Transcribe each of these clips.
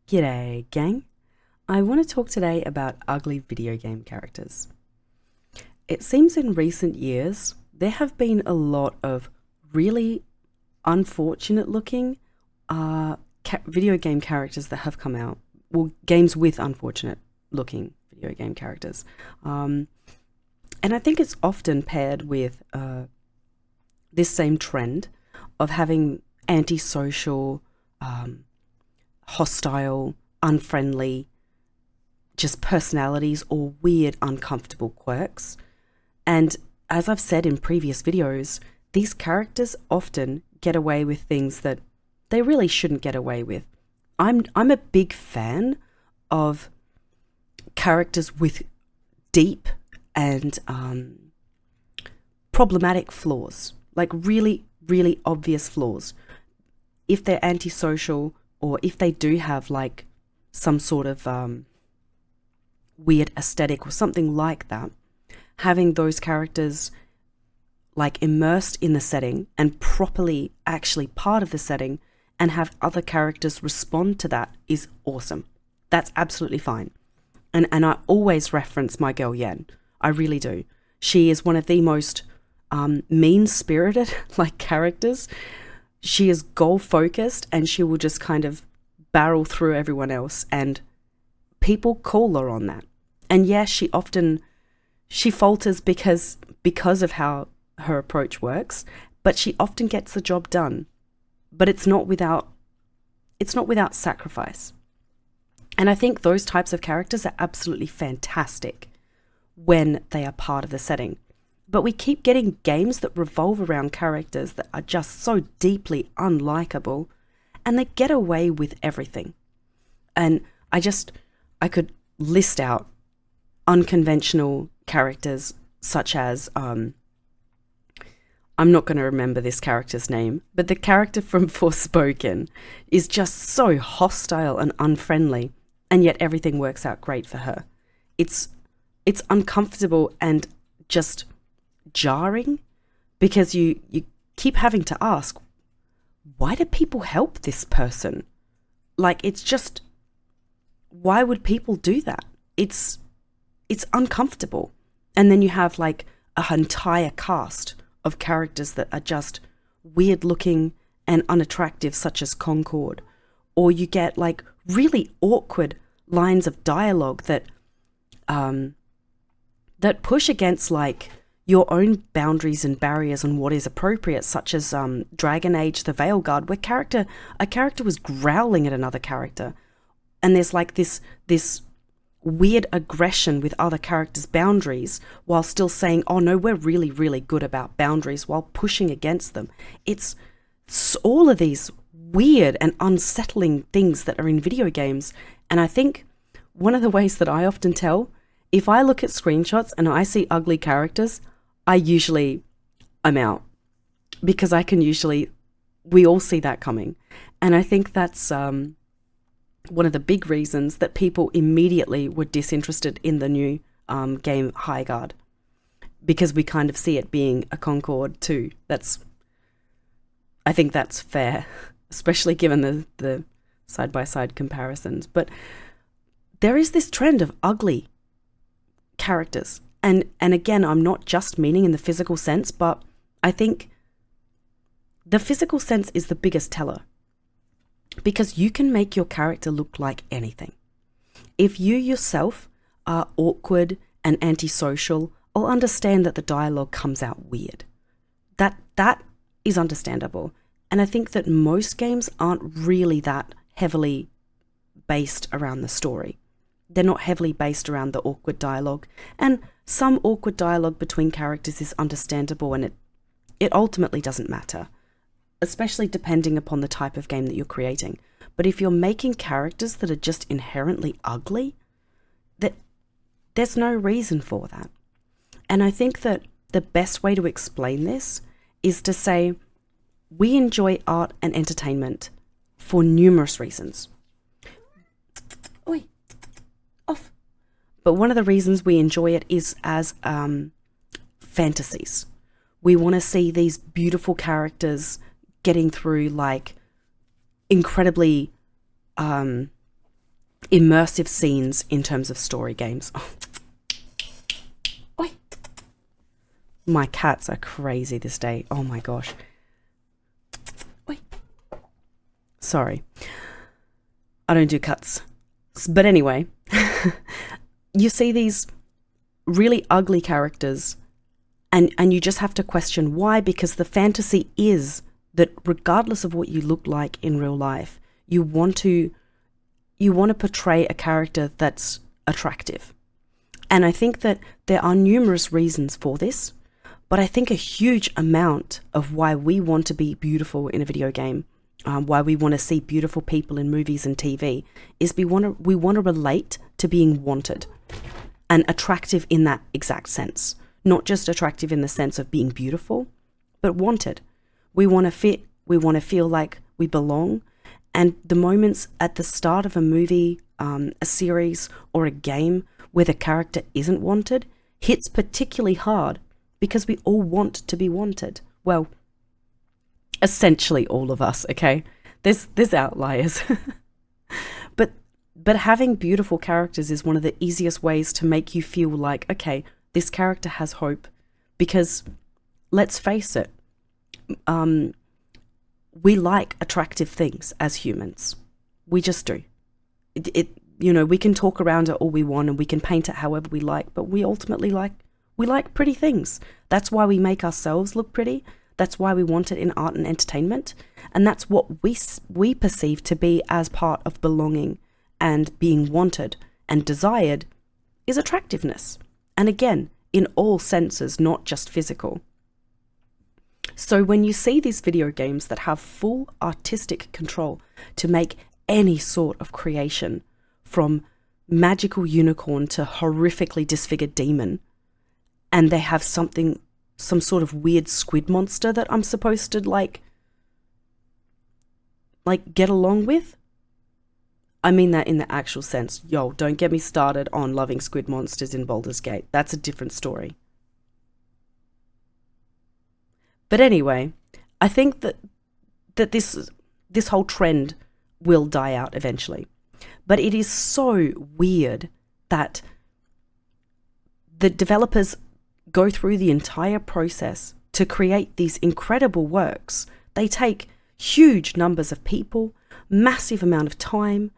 G'day, gang. I want to talk today about ugly video game characters. It seems in recent years there have been a lot of really unfortunate looking video game characters that have come out. Well, games with unfortunate looking video game characters. And I think it's often paired with this same trend of having antisocial, hostile, unfriendly, just personalities or weird, uncomfortable quirks. And as I've said in previous videos, these characters often get away with things that they really shouldn't get away with. I'm a big fan of characters with deep and problematic flaws, like really, really obvious flaws. If they're antisocial, or if they do have like some sort of weird aesthetic or something like that, having those characters like immersed in the setting and properly actually part of the setting and have other characters respond to that is awesome. That's absolutely fine. And I always reference my girl Yen. I really do. She is one of the most mean-spirited like characters. She is goal-focused and she will just kind of barrel through everyone else, and people call her on that. And yeah, she falters because of how her approach works, but she often gets the job done. But it's not without sacrifice. And I think those types of characters are absolutely fantastic when they are part of the setting. But we keep getting games that revolve around characters that are just so deeply unlikable, and they get away with everything. And I could list out unconventional characters such as, I'm not going to remember this character's name, but the character from Forspoken is just so hostile and unfriendly, and yet everything works out great for her. It's uncomfortable and just jarring because you keep having to ask, why do people help this person? Like, it's just, why would people do that? It's uncomfortable. And then you have like an entire cast of characters that are just weird looking and unattractive, such as Concord. Or you get like really awkward lines of dialogue that push against like your own boundaries and barriers on what is appropriate, such as Dragon Age: The Veilguard, where a character was growling at another character, and there's like this weird aggression with other characters' boundaries, while still saying, "Oh no, we're really, really good about boundaries," while pushing against them. It's all of these weird and unsettling things that are in video games, and I think one of the ways that I often tell, if I look at screenshots and I see ugly characters, I'm out, because we all see that coming. And I think that's one of the big reasons that people immediately were disinterested in the new game Highguard, because we kind of see it being a Concord too. I think that's fair, especially given the side-by-side comparisons. But there is this trend of ugly characters. And again, I'm not just meaning in the physical sense, but I think the physical sense is the biggest teller, because you can make your character look like anything. If you yourself are awkward and antisocial, I'll understand that the dialogue comes out weird. That is understandable. And I think that most games aren't really that heavily based around the story. They're not heavily based around the awkward dialogue. And some awkward dialogue between characters is understandable, and it ultimately doesn't matter, especially depending upon the type of game that you're creating. But if you're making characters that are just inherently ugly, there's no reason for that. And I think that the best way to explain this is to say we enjoy art and entertainment for numerous reasons. Oi, off. But one of the reasons we enjoy it is as fantasies. We want to see these beautiful characters getting through like incredibly immersive scenes in terms of story games. Oi. My cats are crazy this day. Oh my gosh. Oi. Sorry. I don't do cuts. But anyway, you see these really ugly characters and you just have to question why, because the fantasy is that regardless of what you look like in real life, you want to portray a character that's attractive. And I think that there are numerous reasons for this, but I think a huge amount of why we want to be beautiful in a video game, why we want to see beautiful people in movies and TV, is we want to relate to being wanted and attractive in that exact sense. Not just attractive in the sense of being beautiful, but wanted. We want to fit, we want to feel like we belong. And the moments at the start of a movie, a series, or a game where the character isn't wanted hits particularly hard because we all want to be wanted. Well, essentially all of us, okay? There's outliers. But having beautiful characters is one of the easiest ways to make you feel like, okay, this character has hope. Because let's face it, we like attractive things as humans. We just do. We can talk around it all we want and we can paint it however we like, but we ultimately like pretty things. That's why we make ourselves look pretty. That's why we want it in art and entertainment. And that's what we perceive to be as part of belonging and being wanted and desired is attractiveness. And again, in all senses, not just physical. So when you see these video games that have full artistic control to make any sort of creation, from magical unicorn to horrifically disfigured demon, and they have some sort of weird squid monster that I'm supposed to like get along with. I mean that in the actual sense. Yo, don't get me started on loving squid monsters in Baldur's Gate. That's a different story. But anyway, I think that this whole trend will die out eventually. But it is so weird that the developers go through the entire process to create these incredible works. They take huge numbers of people, massive amount of time.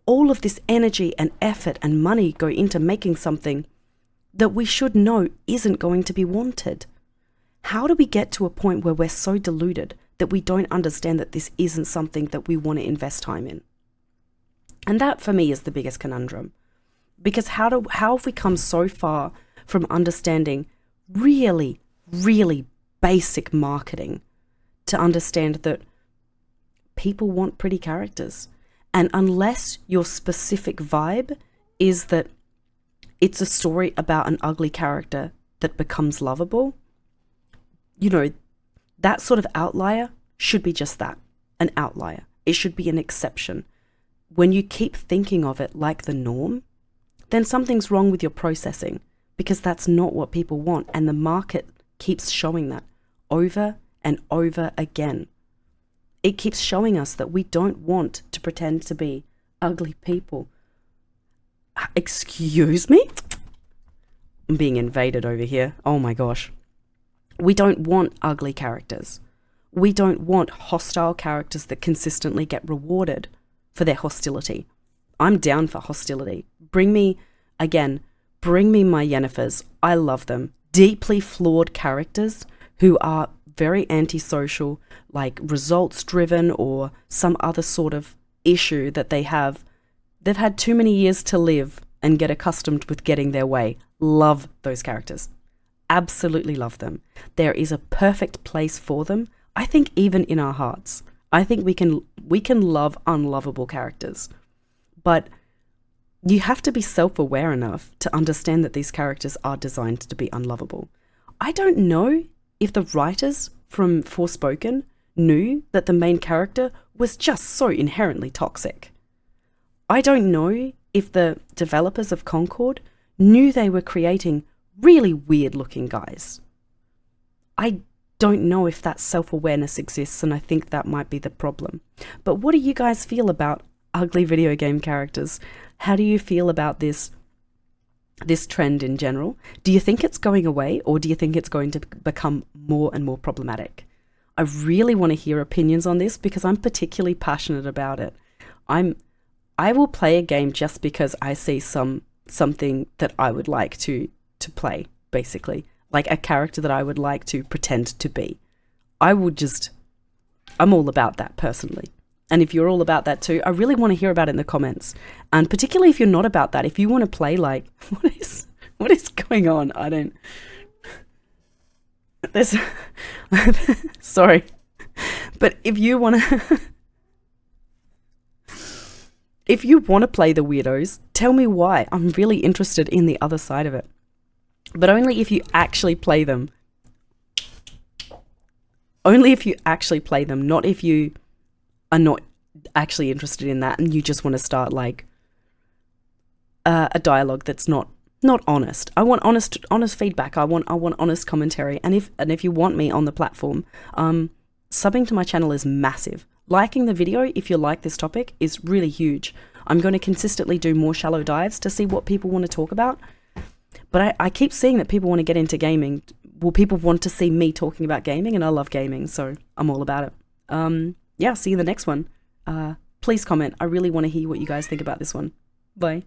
All of this energy and effort and money go into making something that we should know isn't going to be wanted. How do we get to a point where we're so deluded that we don't understand that this isn't something that we want to invest time in? And that for me is the biggest conundrum. Because how have we come so far from understanding really, really basic marketing to understand that people want pretty characters? And unless your specific vibe is that it's a story about an ugly character that becomes lovable, that sort of outlier should be just that, an outlier. It should be an exception. When you keep thinking of it like the norm, then something's wrong with your processing, because that's not what people want. And the market keeps showing that over and over again. It keeps showing us that we don't want to pretend to be ugly people. Excuse me? I'm being invaded over here. Oh my gosh. We don't want ugly characters. We don't want hostile characters that consistently get rewarded for their hostility. I'm down for hostility. Bring me my Yennifers. I love them. Deeply flawed characters who are very antisocial, like results driven or some other sort of issue that they have. They've had too many years to live and get accustomed with getting their way. Love those characters. Absolutely love them. There is a perfect place for them. I think even in our hearts. I think we can love unlovable characters. But you have to be self-aware enough to understand that these characters are designed to be unlovable. I don't know if the writers from Forspoken knew that the main character was just so inherently toxic. I don't know if the developers of Concord knew they were creating really weird-looking guys. I don't know if that self-awareness exists, and I think that might be the problem. But what do you guys feel about ugly video game characters. How do you feel about this trend in general? Do you think it's going away, or do you think it's going to become more and more problematic? I really want to hear opinions on this because I'm particularly passionate about it. I will play a game just because I see something that I would like to play, basically. Like a character that I would like to pretend to be. I'm all about that personally. And if you're all about that too, I really want to hear about it in the comments. And particularly if you're not about that, if you want to play like, what is going on? I don't, there's, sorry. But if you want to, if you want to play the weirdos, tell me why. I'm really interested in the other side of it. But only if you actually play them. Only if you actually play them, not if you are not actually interested in that and you just want to start like a dialogue that's not honest. I want honest feedback. I want honest commentary. And if you want me on the platform, subbing to my channel is massive. Liking the video, if you like this topic, is really huge. I'm going to consistently do more shallow dives to see what people want to talk about. But I keep seeing that people want to get into gaming. Well, people want to see me talking about gaming, and I love gaming, so I'm all about it. Yeah, see you in the next one. Please comment. I really want to hear what you guys think about this one. Bye.